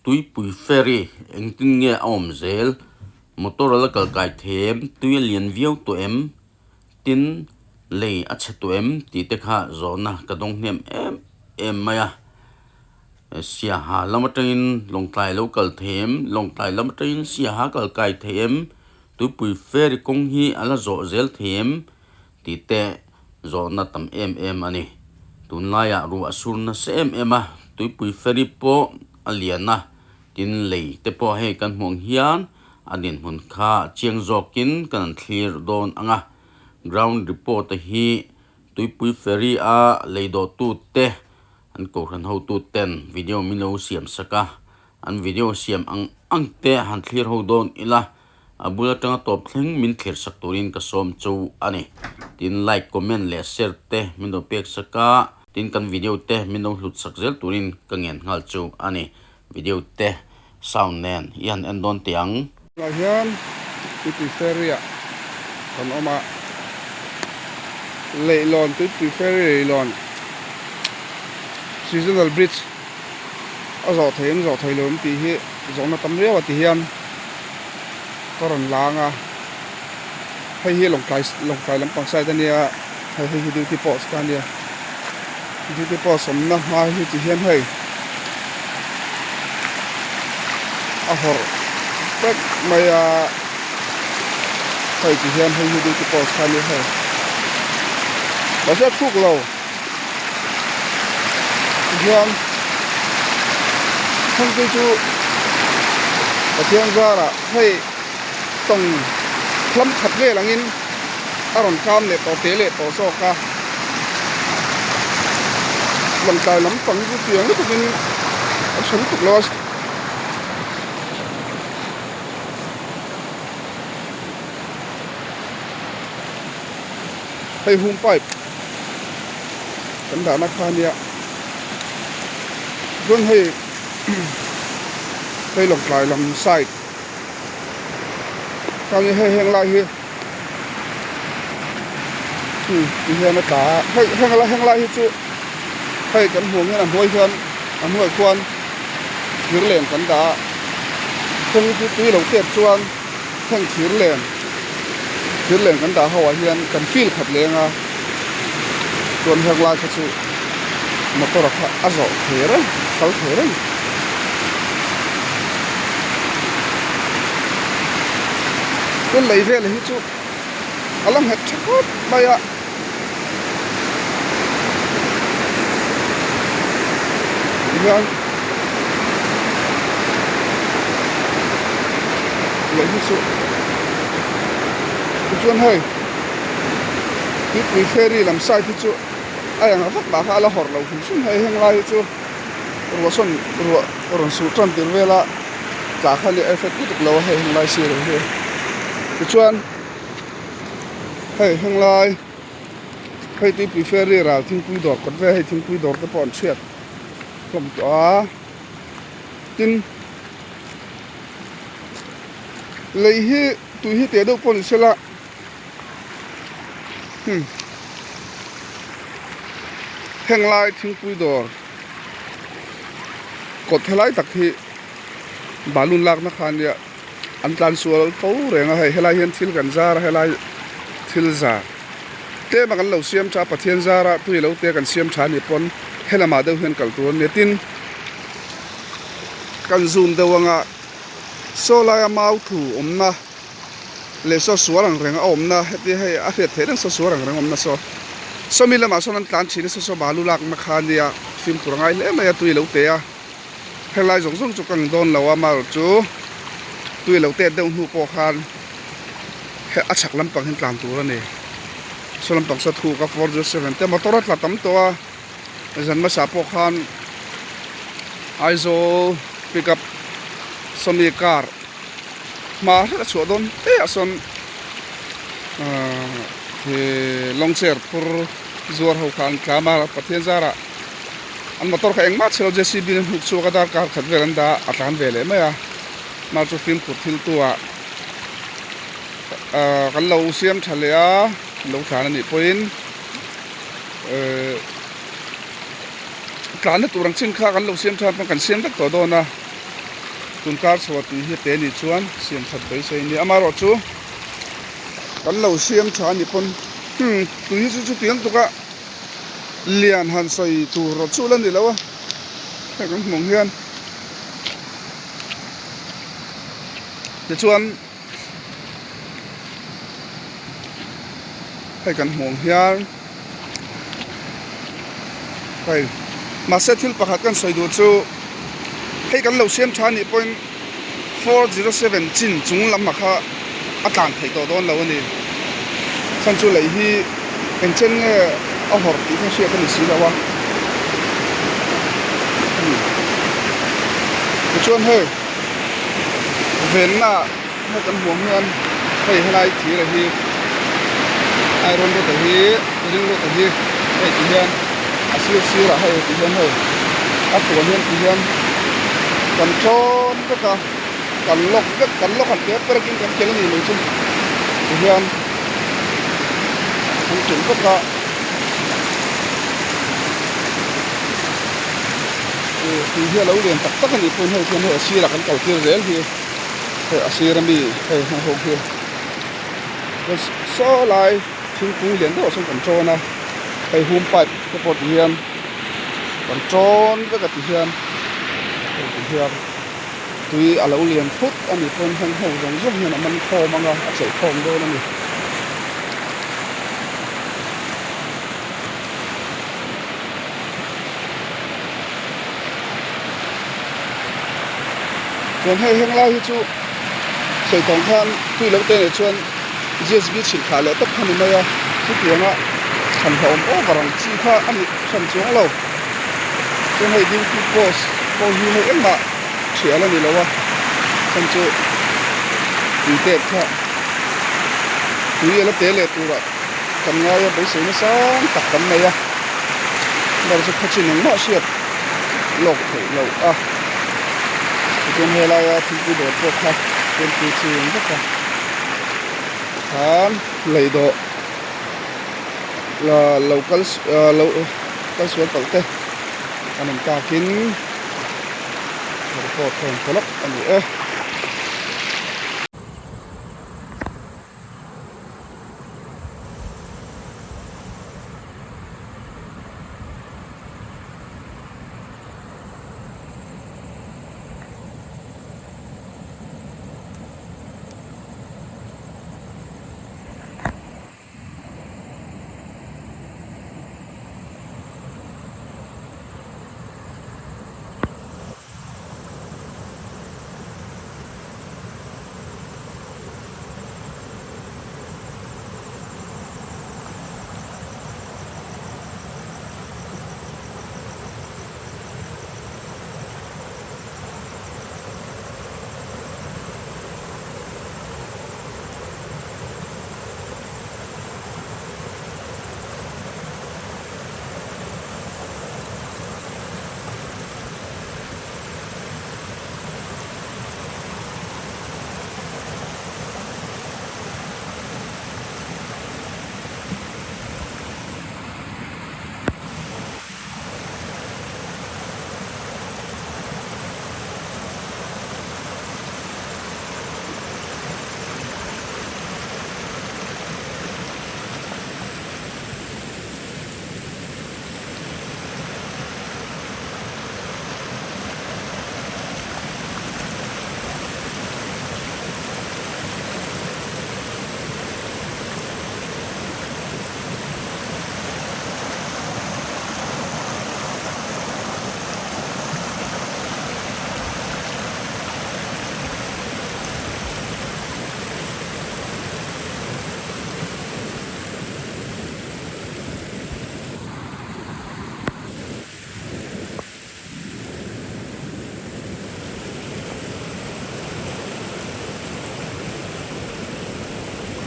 tui pui ferry engtin nge awm zel motor la kal kai them tui lian viau to em tin lei a che to em ti te kha zona ka dong hnem em maya sia ha lamatin longtlai local them longtlai lamatin sia ha kal kai them tui pui ferry kong hi ala zo zel them ti te zona tam em ani tun laya ru asurna se em a tui pui ferry po aliana tin lei te po he kan hmong hian anin hun kha chiang zokin kan thlir don anga ground report hi tui pui ferry a leido tu te an ko ran ho tu ten video mino siam saka an video siam ang te han thlir ho don ila abula tanga top thleng min thlir sak turin ka som chu ani tin like comment le share te min do pek saka tin kan video te min do hlut sak zel turin ka ngen ngal chu ani video te sound nen yan endon tiang la hian tu ferry kan oma leilon tu ferry leilon seasonal bridge azo thailom ti hi zona tamrewa ti hian koron langa hei hi longkai lampang sai tania hei duty post tania duty post somna ma hi ti hian hei ahor tak maya hei ti hian hei duty post tania hei basa thuk lo hian không cái chú ở thiên gia là hay tổng lâm thật ghê là nghìn aron cam lệ tàu tế lệ tàu so ca lần tài lắm tổng cái tiếng nó cũng sống cực lo hay hung pipe đã nát khan ya vâng hay đây lồng lại làm sai sao như hay hang lại here thì hiện nó cả hang lại chứ hay cái huống như là muối hơn muối quan những lẻn cắn đá không tuy đầu tiệt chuan hang chiến lẻn cắn đá hậu hiện cần feel thật lẻn à tuần hang lại chứ mà tôi là azot thế đấy sáu thế đấy cái lấy về là hết chú alam hết chắc bây giờ vâng lấy hết chú cái hơi cái ferry làm sai thì chú ai ang vak ba khala hor lo sun hai hang lai chu ron su tran tir vela ka khali effect ku lo hai hang lai si ro he ku chuan hai hang lai hai ti ferry ra thing pui dor kot ve hai thing pui dor te pon chet kom to tin lei hi tu hi te do pon sela hang lai thing pui dor kot thlai tak hi balun lak na khan ya an tlan sual ko renga hei helai hian thil kan zar helai thil za te ma kan lo siam cha pathian zara tui lo te kan siam tha ni pon helama deuh hian kal tur ne tin kan zoom dewanga solaya mau thu omna le so suarang renga omna heti hei a hret therang so suarang reng omna so mi lama so nan tlan chini so balu lak ma khania film turangai le ma ya tui lo te a helai zong chu kang don lawa mal chu tui lo te deuh hu po khan he a chak lampang hin tlan tur ani so lampang sa thu ka 407 te motorat la tam to a zan ma sa po khan aizo pickup somi car ma ra chu don te ason he longcher pur zuar ho khan kama pathian zara an motor ka engma chelo JCB ne hu chu ka dar kar khat veranda atlan vele ma ya ma chu film put thil tua kan lo siam thalea lo thana ni point tlan turang chin kha kan lo siam tha kan siam tak to do na tun kar so tu hi te ni chuan siam that bai sei ni amaro chu kan lo siam tha ni pon tu hi chu tiang tuka lian han soi tu ro chu lan ni lawa kan mong hian te chuan hay kan mong hian hay ma se thil pakhat kan soi du chu hay kan lo siam tha ni point 407 chin chung lam ma kha atlan thei to don lo ni san chu lei hi en chen nge a hor ti kha sia kan si lawa te chuan he ven na hay kan mong hian hay halai thi ra hi iron ro ta hi ring ro ta hi hay ti hian asir ra hay ti hian hay a tu hian ti hian kan chon ka kan lok kan ke per kin kan kel ni lo chu ti hian kan chun ka ti hian lo len tak ni pun hay hian asir ra kan kal tir rel hi hay asir mi hay ho hi so lai thing pui len do song kan chona hay hum pat ke pot hian kan chon ka ti hian tui alo lian phut ani pon hang ho rong rong hian man kho manga a chei khom do na ni chuan hei heng lai hi chu sei tong khan tui lo te ne chuan GSB chil kha le tak khani maya chu tianga khan hom o barang chi kha ani khan chuang lo chuan hei duty post ko hi hei emma chiala ni lawa khan chu ti te kha tui ala te le tu ra kan nga ya bai sei na sang tak kan ne ya dar chu khachin nang ma siat lok thei lo a chuan hei la ya thi ku do pro kha chuan ti chin ka han lei do la local sual palte anam ta kin report thong tholak ani